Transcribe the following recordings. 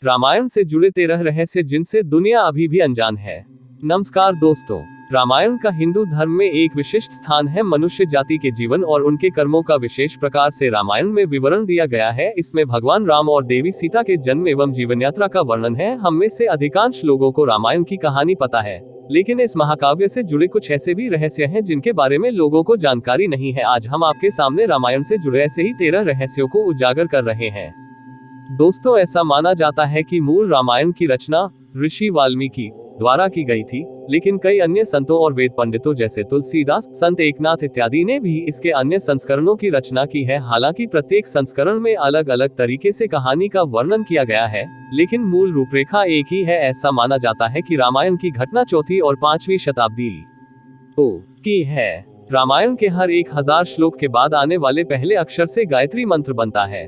रामायण से जुड़े 13 रहस्य जिनसे दुनिया अभी भी अनजान है। नमस्कार दोस्तों, रामायण का हिंदू धर्म में एक विशिष्ट स्थान है। मनुष्य जाति के जीवन और उनके कर्मों का विशेष प्रकार से रामायण में विवरण दिया गया है। इसमें भगवान राम और देवी सीता के जन्म एवं जीवन यात्रा का वर्णन है। हम में से अधिकांश लोगों को रामायण की कहानी पता है, लेकिन इस महाकाव्य से जुड़े कुछ ऐसे भी रहस्य हैं जिनके बारे में लोगों को जानकारी नहीं है। आज हम आपके सामने रामायण से जुड़े ऐसे ही 13 रहस्यों को उजागर कर रहे हैं। दोस्तों, ऐसा माना जाता है कि मूल रामायण की रचना ऋषि वाल्मीकि द्वारा की गई थी, लेकिन कई अन्य संतों और वेद पंडितों जैसे तुलसीदास, संत एकनाथ इत्यादि ने भी इसके अन्य संस्करणों की रचना की है। हालांकि प्रत्येक संस्करण में अलग अलग तरीके से कहानी का वर्णन किया गया है, लेकिन मूल रूपरेखा एक ही है। ऐसा माना जाता है कि रामायण की घटना 4वीं और 5वीं शताब्दी की है। रामायण के हर 1000 श्लोक के बाद आने वाले पहले अक्षर से गायत्री मंत्र बनता है।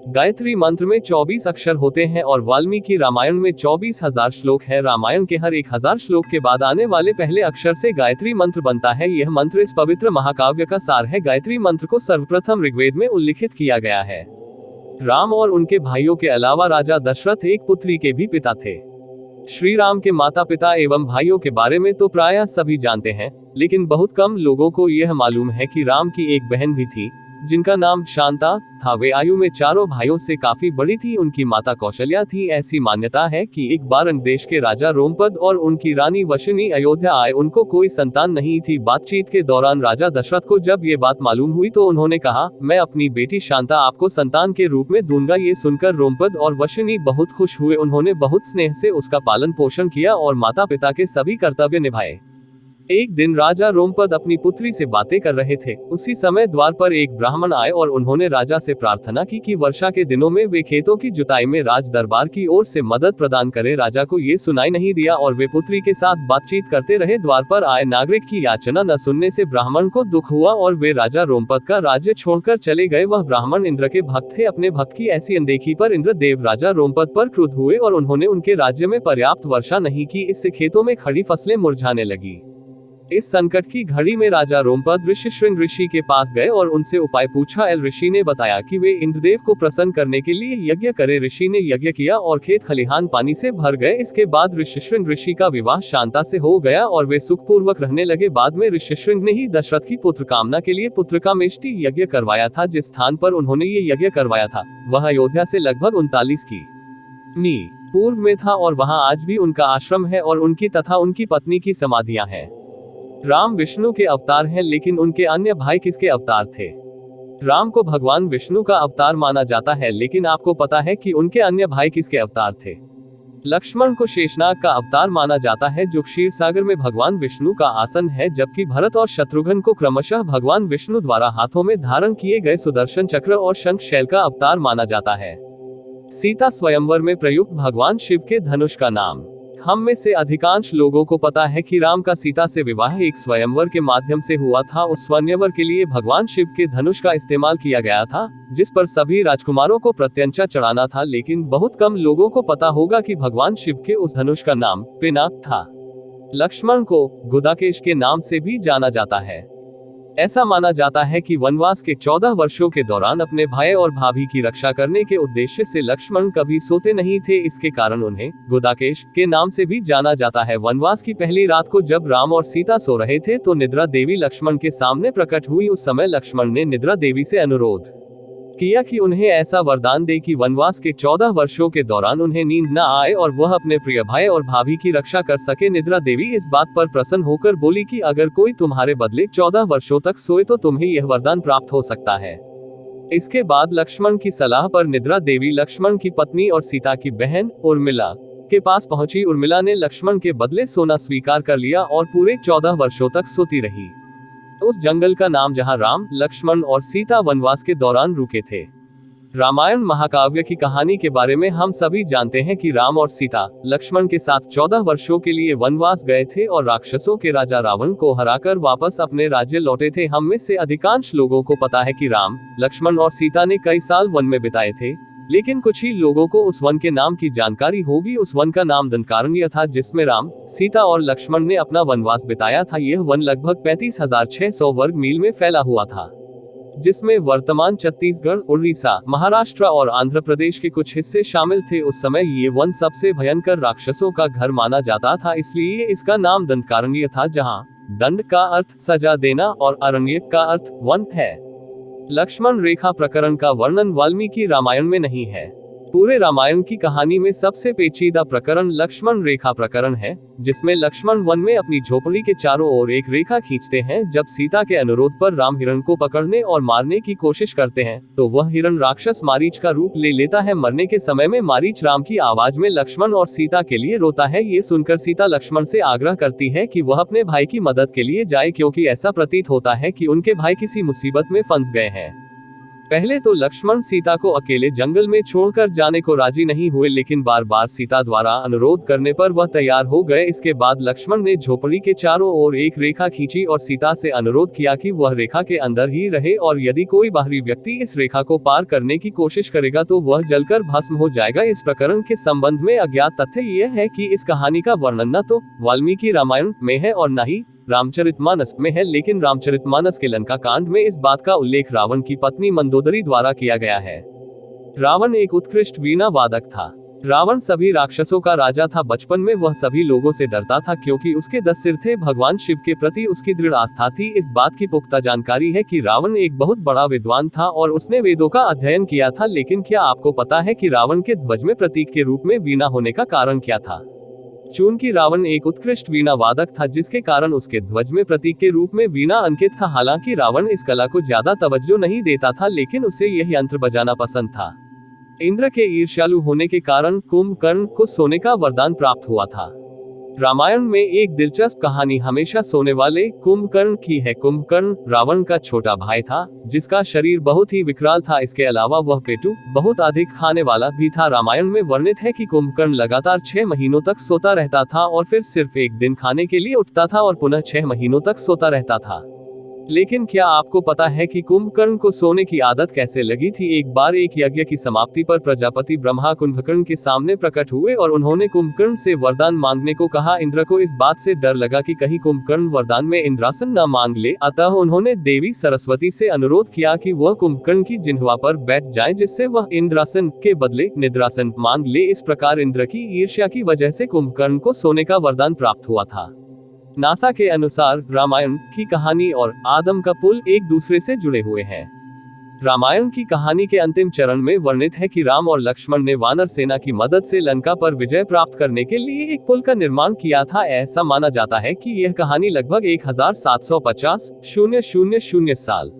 गायत्री मंत्र में 24 अक्षर होते हैं और वाल्मीकि रामायण में 24,000 श्लोक है। रामायण के हर 1000 श्लोक के बाद आने वाले पहले अक्षर से गायत्री मंत्र बनता है। यह मंत्र इस पवित्र महाकाव्य का सार है। गायत्री मंत्र को सर्वप्रथम ऋग्वेद में उल्लिखित किया गया है। राम और उनके भाइयों के अलावा राजा दशरथ एक पुत्री के भी पिता थे। श्री राम के माता पिता एवं भाइयों के बारे में तो प्रायः सभी जानते हैं, लेकिन बहुत कम लोगों को यह मालूम है कि राम की एक बहन भी थी जिनका नाम शांता था। वे आयु में चारों भाइयों से काफी बड़ी थी। उनकी माता कौशल्या थी। ऐसी मान्यता है कि एक बार देश के राजा रोमपद और उनकी रानी वशिनी अयोध्या आए। उनको कोई संतान नहीं थी। बातचीत के दौरान राजा दशरथ को जब ये बात मालूम हुई तो उन्होंने कहा, मैं अपनी बेटी शांता आपको संतान के रूप में दूंगा। ये सुनकर रोमपद और वशिनी बहुत खुश हुए। उन्होंने बहुत स्नेह से उसका पालन पोषण किया और माता पिता के सभी कर्तव्य निभाए। एक दिन राजा रोमपद अपनी पुत्री से बातें कर रहे थे। उसी समय द्वार पर एक ब्राह्मण आए और उन्होंने राजा से प्रार्थना की कि वर्षा के दिनों में वे खेतों की जुताई में राज दरबार की ओर से मदद प्रदान करें। राजा को ये सुनाई नहीं दिया और वे पुत्री के साथ बातचीत करते रहे। द्वार पर आए नागरिक की याचना न सुनने से ब्राह्मण को दुख हुआ और वे राजा रोमपद का राज्य छोड़कर चले गए। वह ब्राह्मण इंद्र के भक्त थे। अपने भक्त की ऐसी अनदेखी पर इंद्र देव राजा रोमपद पर क्रुद्ध हुए और उन्होंने उनके राज्य में पर्याप्त वर्षा नहीं की। इससे खेतों में खड़ी फसलें मुरझाने लगी। इस संकट की घड़ी में राजा रोमपद ऋषिशृंग ऋषि के पास गए और उनसे उपाय पूछा। ऋषि ने बताया कि वे इंद्रदेव को प्रसन्न करने के लिए यज्ञ करें। ऋषि ने यज्ञ किया और खेत खलिहान पानी से भर गए। इसके बाद ऋषिशृंग ऋषि का विवाह शांता से हो गया और वे सुखपूर्वक रहने लगे। बाद में ऋषिशृंग ने ही दशरथ की पुत्र कामना के लिए पुत्रकामेष्टि यज्ञ करवाया था। जिस स्थान पर उन्होंने ये यज्ञ करवाया था वह अयोध्या से लगभग 39 की पूर्व में था और वहाँ आज भी उनका आश्रम है और उनकी तथा उनकी पत्नी की समाधियां हैं। राम विष्णु के अवतार हैं, लेकिन उनके अन्य भाई किसके अवतार थे? राम को भगवान विष्णु का अवतार माना जाता है, लेकिन आपको पता है कि उनके अन्य भाई किसके अवतार थे? लक्ष्मण को शेषनाग का अवतार माना जाता है, जो क्षीर सागर में भगवान विष्णु का आसन है, जबकि भरत और शत्रुघ्न को क्रमशः भगवान विष्णु द्वारा हाथों में धारण किए गए सुदर्शन चक्र और शंख शैल का अवतार माना जाता है। सीता स्वयंवर में प्रयुक्त भगवान शिव के धनुष का नाम। हम में से अधिकांश लोगों को पता है कि राम का सीता से विवाह एक स्वयंवर के माध्यम से हुआ था। उस स्वयंवर के लिए भगवान शिव के धनुष का इस्तेमाल किया गया था, जिस पर सभी राजकुमारों को प्रत्यंचा चढ़ाना था। लेकिन बहुत कम लोगों को पता होगा कि भगवान शिव के उस धनुष का नाम पिनाक था। लक्ष्मण को गुदाकेश के नाम से भी जाना जाता है। ऐसा माना जाता है कि वनवास के 14 वर्षों के दौरान अपने भाई और भाभी की रक्षा करने के उद्देश्य से लक्ष्मण कभी सोते नहीं थे। इसके कारण उन्हें गुदाकेश के नाम से भी जाना जाता है। वनवास की पहली रात को जब राम और सीता सो रहे थे तो निद्रा देवी लक्ष्मण के सामने प्रकट हुई। उस समय लक्ष्मण ने निद्रा देवी से अनुरोध किया कि उन्हें ऐसा वरदान दे कि वनवास के 14 वर्षों के दौरान उन्हें नींद न आए और वह अपने प्रिय भाई और भाभी की रक्षा कर सके। निद्रा देवी इस बात पर प्रसन्न होकर बोली कि अगर कोई तुम्हारे बदले 14 वर्षों तक सोए तो तुम्हें यह वरदान प्राप्त हो सकता है। इसके बाद लक्ष्मण की सलाह पर निद्रा देवी लक्ष्मण की पत्नी और सीता की बहन उर्मिला के पास पहुंची। उर्मिला ने लक्ष्मण के बदले सोना स्वीकार कर लिया और पूरे 14 वर्षों तक सोती रही। उस जंगल का नाम जहां राम, लक्ष्मण और सीता वनवास के दौरान रुके थे। रामायण महाकाव्य की कहानी के बारे में हम सभी जानते हैं कि राम और सीता लक्ष्मण के साथ 14 वर्षों के लिए वनवास गए थे और राक्षसों के राजा रावण को हराकर वापस अपने राज्य लौटे थे। हम में से अधिकांश लोगों को पता है कि राम, लक्ष्मण और सीता ने कई साल वन में बिताए थे, लेकिन कुछ ही लोगों को उस वन के नाम की जानकारी होगी। उस वन का नाम दंडकारण्य था, जिसमें राम, सीता और लक्ष्मण ने अपना वनवास बिताया था। यह वन लगभग 35,600 वर्ग मील में फैला हुआ था। जिसमें वर्तमान छत्तीसगढ़, उड़ीसा, महाराष्ट्र और आंध्र प्रदेश के कुछ हिस्से शामिल थे। उस समय ये वन सबसे भयंकर राक्षसों का घर माना जाता था, इसलिए इसका नाम दंडकारण्य था, जहाँ दंड का अर्थ सजा देना और अरण्य का अर्थ वन है। लक्ष्मण रेखा प्रकरण का वर्णन वाल्मीकि रामायण में नहीं है। पूरे रामायण की कहानी में सबसे पेचीदा प्रकरण लक्ष्मण रेखा प्रकरण है, जिसमें लक्ष्मण वन में अपनी झोपड़ी के चारों ओर एक रेखा खींचते हैं। जब सीता के अनुरोध पर राम हिरण को पकड़ने और मारने की कोशिश करते हैं, तो वह हिरण राक्षस मारीच का रूप ले लेता है। मरने के समय में मारीच राम की आवाज में लक्ष्मण और सीता के लिए रोता है। ये सुनकर सीता लक्ष्मण से आग्रह करती है कि वह अपने भाई की मदद के लिए जाए, क्योंकि ऐसा प्रतीत होता है कि उनके भाई किसी मुसीबत में फंस गए हैं। पहले तो लक्ष्मण सीता को अकेले जंगल में छोड़कर जाने को राजी नहीं हुए, लेकिन बार बार सीता द्वारा अनुरोध करने पर वह तैयार हो गए। इसके बाद लक्ष्मण ने झोपड़ी के चारों ओर एक रेखा खींची और सीता से अनुरोध किया कि वह रेखा के अंदर ही रहे, और यदि कोई बाहरी व्यक्ति इस रेखा को पार करने की कोशिश करेगा तो वह जलकर भस्म हो जाएगा। इस प्रकरण के संबंध में अज्ञात तथ्य यह है कि इस कहानी का वर्णन न तो वाल्मीकि रामायण में है और न ही रामचरितमानस में है, लेकिन रामचरितमानस के लंका कांड में इस बात का उल्लेख रावण की पत्नी मंदोदरी द्वारा किया गया है। रावण एक उत्कृष्ट वीणा वादक था। रावण सभी राक्षसों का राजा था। बचपन में वह सभी लोगों से डरता था, क्योंकि उसके 10 सिर थे। भगवान शिव के प्रति उसकी दृढ़ आस्था थी। इस बात की पुख्ता जानकारी है कि रावण एक बहुत बड़ा विद्वान था और उसने वेदों का अध्ययन किया था। लेकिन क्या आपको पता है कि रावण के ध्वज में प्रतीक के रूप में वीणा होने का कारण क्या था? चूंकि रावण एक उत्कृष्ट वीणा वादक था, जिसके कारण उसके ध्वज में प्रतीक के रूप में वीणा अंकित था। हालांकि रावण इस कला को ज्यादा तवज्जो नहीं देता था, लेकिन उसे यह यंत्र बजाना पसंद था। इंद्र के ईर्ष्यालु होने के कारण कुंभकर्ण को सोने का वरदान प्राप्त हुआ था। रामायण में एक दिलचस्प कहानी हमेशा सोने वाले कुंभकर्ण की है। कुंभकर्ण रावण का छोटा भाई था, जिसका शरीर बहुत ही विकराल था। इसके अलावा वह पेटू बहुत अधिक खाने वाला भी था। रामायण में वर्णित है कि कुंभकर्ण लगातार 6 महीनों तक सोता रहता था और फिर सिर्फ एक दिन खाने के लिए उठता था और पुनः 6 महीनों तक सोता रहता था। लेकिन क्या आपको पता है कि कुंभकर्ण को सोने की आदत कैसे लगी थी? एक बार एक यज्ञ की समाप्ति पर प्रजापति ब्रह्मा कुंभकर्ण के सामने प्रकट हुए और उन्होंने कुंभकर्ण से वरदान मांगने को कहा। इंद्र को इस बात से डर लगा कि कहीं कुंभकर्ण वरदान में इंद्रासन न मांग ले, अतः उन्होंने देवी सरस्वती से अनुरोध किया कि वह कुंभकर्ण की जिह्वा पर बैठ जाएं, जिससे वह इंद्रासन के बदले निद्रासन मांग ले। इस प्रकार इंद्र की ईर्ष्या की वजह से कुंभकर्ण को सोने का वरदान प्राप्त हुआ था। नासा के अनुसार रामायण की कहानी और आदम का पुल एक दूसरे से जुड़े हुए हैं। रामायण की कहानी के अंतिम चरण में वर्णित है कि राम और लक्ष्मण ने वानर सेना की मदद से लंका पर विजय प्राप्त करने के लिए एक पुल का निर्माण किया था। ऐसा माना जाता है कि यह कहानी लगभग 1750 साल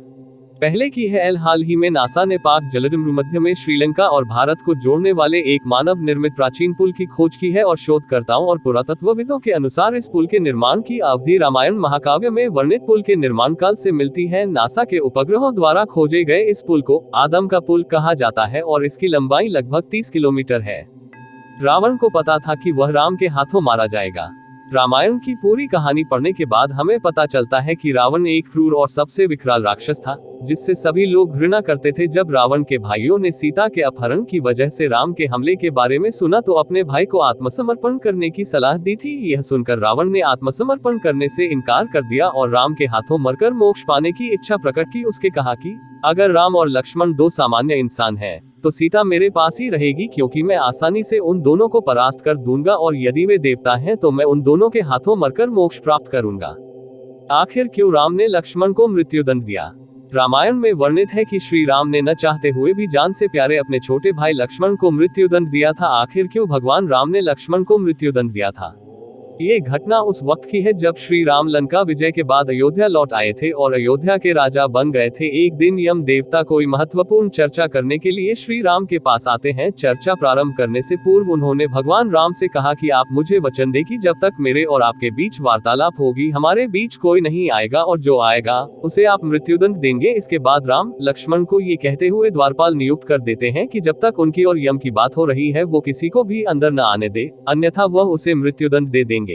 पहले की है। हाल ही में नासा ने पाक जलसमुद्र में श्रीलंका और भारत को जोड़ने वाले एक मानव निर्मित प्राचीन पुल की खोज की है और शोधकर्ताओं और पुरातत्वविदों के अनुसार इस पुल के निर्माण की अवधि रामायण महाकाव्य में वर्णित पुल के निर्माण काल से मिलती है। नासा के उपग्रहों द्वारा खोजे गए इस पुल को आदम का पुल कहा जाता है और इसकी लंबाई लगभग 30 किलोमीटर है। रावण को पता था कि वह राम के हाथों मारा जाएगा। रामायण की पूरी कहानी पढ़ने के बाद हमें पता चलता है कि रावण एक क्रूर और सबसे विकराल राक्षस था, जिससे सभी लोग घृणा करते थे। जब रावण के भाइयों ने सीता के अपहरण की वजह से राम के हमले के बारे में सुना तो अपने भाई को आत्मसमर्पण करने की सलाह दी थी। यह सुनकर रावण ने आत्मसमर्पण करने से इनकार कर दिया और राम के हाथों मरकर मोक्ष पाने की इच्छा प्रकट की। उसके कहा कि अगर राम और लक्ष्मण 2 सामान्य इंसान हैं, तो सीता मेरे पास ही रहेगी, क्योंकि मैं आसानी से उन दोनों को परास्त कर दूंगा, और यदि वे देवता हैं तो मैं उन दोनों के हाथों मरकर मोक्ष प्राप्त करूंगा। आखिर क्यों राम ने लक्ष्मण को मृत्युदंड दिया? रामायण में वर्णित है कि श्री राम ने न चाहते हुए भी जान से प्यारे अपने छोटे भाई लक्ष्मण को मृत्युदंड दिया था। आखिर क्यों भगवान राम ने लक्ष्मण को मृत्युदंड दिया था? ये घटना उस वक्त की है जब श्री राम लंका विजय के बाद अयोध्या लौट आए थे और अयोध्या के राजा बन गए थे। एक दिन यम देवता कोई महत्वपूर्ण चर्चा करने के लिए श्री राम के पास आते हैं। चर्चा प्रारंभ करने से पूर्व उन्होंने भगवान राम से कहा कि आप मुझे वचन दें कि जब तक मेरे और आपके बीच वार्तालाप होगी, हमारे बीच कोई नहीं आएगा, और जो आएगा उसे आप मृत्युदंड देंगे। इसके बाद राम लक्ष्मण को ये कहते हुए द्वारपाल नियुक्त कर देते हैं कि जब तक उनकी और यम की बात हो रही है वो किसी को भी अंदर न आने दे, अन्यथा वह उसे मृत्युदंड दे देंगे।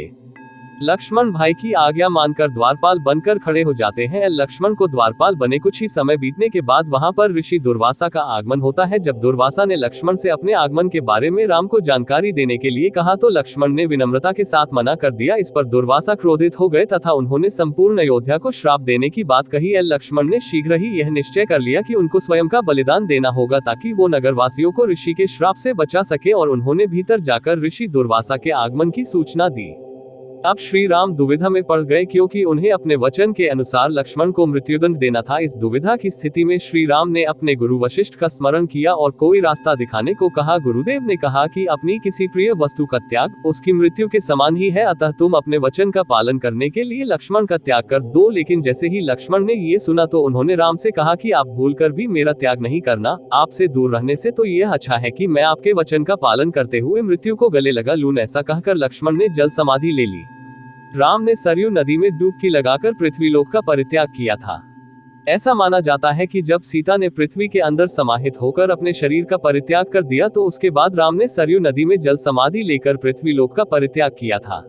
लक्ष्मण भाई की आज्ञा मानकर द्वारपाल बनकर खड़े हो जाते हैं। लक्ष्मण को द्वारपाल बने कुछ ही समय बीतने के बाद वहां पर ऋषि दुर्वासा का आगमन होता है। जब दुर्वासा ने लक्ष्मण से अपने आगमन के बारे में राम को जानकारी देने के लिए कहा तो लक्ष्मण ने विनम्रता के साथ मना कर दिया। इस पर दुर्वासा क्रोधित हो गए तथा उन्होंने संपूर्ण अयोध्या को श्राप देने की बात कही। लक्ष्मण ने शीघ्र ही यह निश्चय कर लिया कि उनको स्वयं का बलिदान देना होगा ताकि वो नगरवासियों को ऋषि के श्राप से बचा सके, और उन्होंने भीतर जाकर ऋषि दुर्वासा के आगमन की सूचना दी। अब श्री राम दुविधा में पड़ गए क्योंकि उन्हें अपने वचन के अनुसार लक्ष्मण को मृत्युदंड देना था। इस दुविधा की स्थिति में श्री राम ने अपने गुरु वशिष्ठ का स्मरण किया और कोई रास्ता दिखाने को कहा। गुरुदेव ने कहा कि अपनी किसी प्रिय वस्तु का त्याग उसकी मृत्यु के समान ही है, अतः तुम अपने वचन का पालन करने के लिए लक्ष्मण का त्याग कर दो। लेकिन जैसे ही लक्ष्मण ने ये सुना तो उन्होंने राम से कहा कि आप भूलकर भी मेरा त्याग नहीं करना, आपसे दूर रहने से तो यह अच्छा है कि मैं आपके वचन का पालन करते हुए मृत्यु को गले लगा लूं। ऐसा कहकर लक्ष्मण ने जल समाधि ले ली। राम ने सरयू नदी में डुबकी लगाकर पृथ्वीलोक का परित्याग किया था। ऐसा माना जाता है कि जब सीता ने पृथ्वी के अंदर समाहित होकर अपने शरीर का परित्याग कर दिया तो उसके बाद राम ने सरयू नदी में जल समाधि लेकर पृथ्वीलोक का परित्याग किया था।